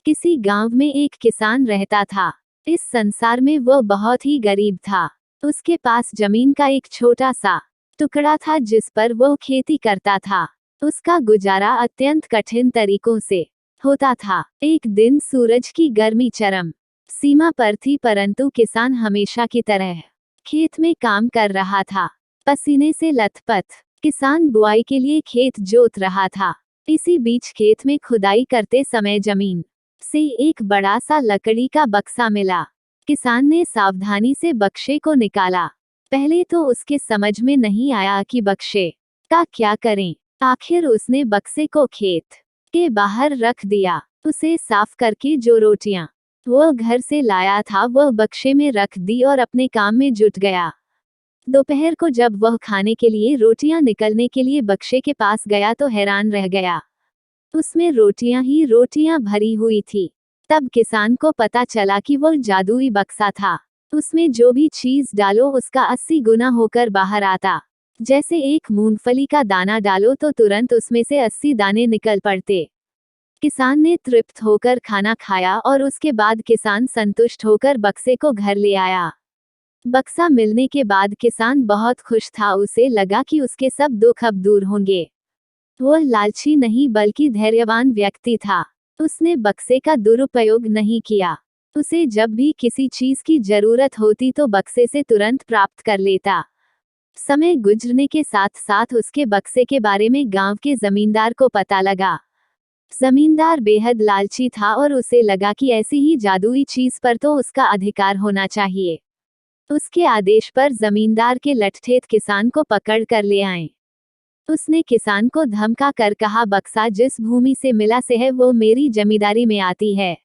किसी गांव में एक किसान रहता था। इस संसार में वह बहुत ही गरीब था। उसके पास जमीन का एक छोटा सा टुकड़ा था जिस पर वह खेती करता था। उसका गुजारा अत्यंत कठिन तरीकों से होता था। एक दिन सूरज की गर्मी चरम सीमा पर थी, परंतु किसान हमेशा की तरह खेत में काम कर रहा था। पसीने से लथपथ किसान बुआई के लिए खेत जोत रहा था। इसी बीच खेत में खुदाई करते समय जमीन से एक बड़ा सा लकड़ी का बक्सा मिला। किसान ने सावधानी से बक्से को निकाला। पहले तो उसके समझ में नहीं आया कि बक्से का क्या करें। आखिर उसने बक्से को खेत के बाहर रख दिया। उसे साफ करके जो रोटियां वह घर से लाया था वह बक्से में रख दी और अपने काम में जुट गया। दोपहर को जब वह खाने के लिए रोटियां निकलने के लिए बक्से के पास गया तो हैरान रह गया। उसमें रोटियां ही रोटियां भरी हुई थी। तब किसान को पता चला कि वह जादुई बक्सा था। उसमें जो भी चीज डालो उसका 80 गुना होकर बाहर आता। जैसे एक मूंगफली का दाना डालो तो तुरंत उसमें से 80 दाने निकल पड़ते। किसान ने तृप्त होकर खाना खाया और उसके बाद किसान संतुष्ट होकर बक्से को घर ले आया। बक्सा मिलने के बाद किसान बहुत खुश था। उसे लगा कि उसके सब दुख अब दूर होंगे। वह लालची नहीं बल्कि धैर्यवान व्यक्ति था। उसने बक्से का दुरुपयोग नहीं किया। उसे जब भी किसी चीज की जरूरत होती तो बक्से से तुरंत प्राप्त कर लेता। समय गुजरने के साथ साथ उसके बक्से के बारे में गांव के जमींदार को पता लगा। जमींदार बेहद लालची था और उसे लगा कि ऐसी ही जादुई चीज पर तो उसका अधिकार होना चाहिए। उसके आदेश पर जमींदार के लठठेठ किसान को पकड़ कर ले आए। उसने किसान को धमका कर कहा, बक्सा जिस भूमि से मिला से है वो मेरी जमींदारी में आती है,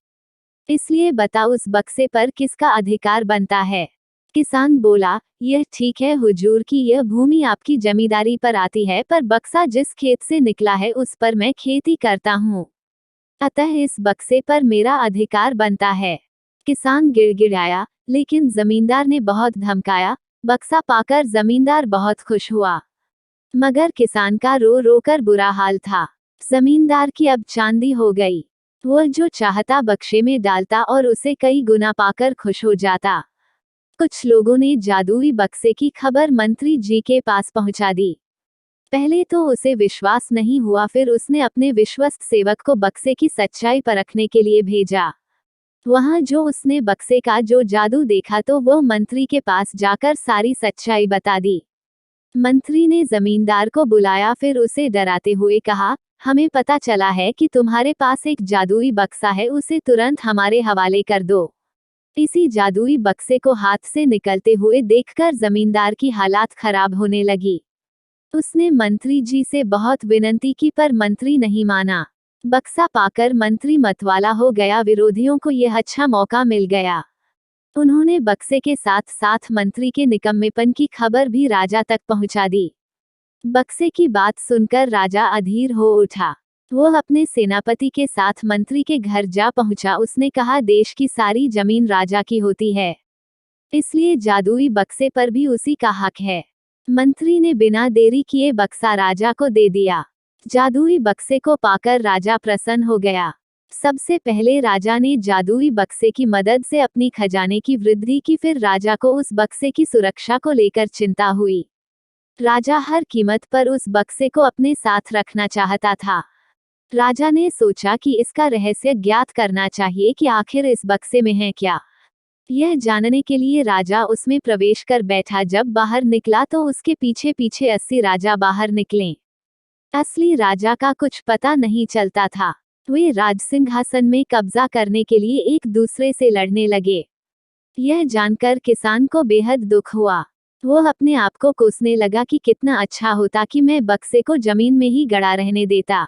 इसलिए बता उस बक्से पर किसका अधिकार बनता है। किसान बोला, यह ठीक है हुजूर कि यह भूमि आपकी जमींदारी पर आती है, पर बक्सा जिस खेत से निकला है उस पर मैं खेती करता हूँ, अतः इस बक्से पर मेरा अधिकार बनता है। किसान गिड़गिड़ाया, लेकिन जमींदार ने बहुत धमकाया। बक्सा पाकर जमींदार बहुत खुश हुआ, मगर किसान का रो रो कर बुरा हाल था। जमींदार की अब चांदी हो गई। वह जो चाहता बक्से में डालता और उसे कई गुना पाकर खुश हो जाता। कुछ लोगों ने जादुई बक्से की खबर मंत्री जी के पास पहुंचा दी। पहले तो उसे विश्वास नहीं हुआ, फिर उसने अपने विश्वस्त सेवक को बक्से की सच्चाई परखने के लिए भेजा। वहां जो उसने बक्से का जो जादू देखा तो वह मंत्री के पास जाकर सारी सच्चाई बता दी। मंत्री ने जमींदार को बुलाया, फिर उसे डराते हुए कहा, हमें पता चला है कि तुम्हारे पास एक जादुई बक्सा है, उसे तुरंत हमारे हवाले कर दो। इसी जादुई बक्से को हाथ से निकलते हुए देखकर जमींदार की हालात खराब होने लगी। उसने मंत्री जी से बहुत विनती की पर मंत्री नहीं माना। बक्सा पाकर मंत्री मतवाला हो गया। विरोधियों को यह अच्छा मौका मिल गया। उन्होंने बक्से के साथ साथ मंत्री के निकम्मेपन की खबर भी राजा तक पहुंचा दी। बक्से की बात सुनकर राजा अधीर हो उठा। वह अपने सेनापति के साथ मंत्री के घर जा पहुंचा। उसने कहा, देश की सारी जमीन राजा की होती है, इसलिए जादुई बक्से पर भी उसी का हक है। मंत्री ने बिना देरी किए बक्सा राजा को दे दिया। जादुई बक्से को पाकर राजा प्रसन्न हो गया। सबसे पहले राजा ने जादुई बक्से की मदद से अपनी खजाने की वृद्धि की, फिर राजा को उस बक्से की सुरक्षा को लेकर चिंता हुई। राजा हर कीमत पर उस बक्से को अपने साथ रखना चाहता था। राजा ने सोचा कि इसका रहस्य ज्ञात करना चाहिए कि आखिर इस बक्से में है क्या। यह जानने के लिए राजा उसमें प्रवेश कर बैठा। जब बाहर निकला तो उसके पीछे पीछे 80 राजा बाहर निकले। असली राजा का कुछ पता नहीं चलता था। वे राजसिंहासन में कब्जा करने के लिए एक दूसरे से लड़ने लगे। यह जानकर किसान को बेहद दुख हुआ। वह अपने आप को कोसने लगा कि कितना अच्छा होता कि मैं बक्से को जमीन में ही गड़ा रहने देता।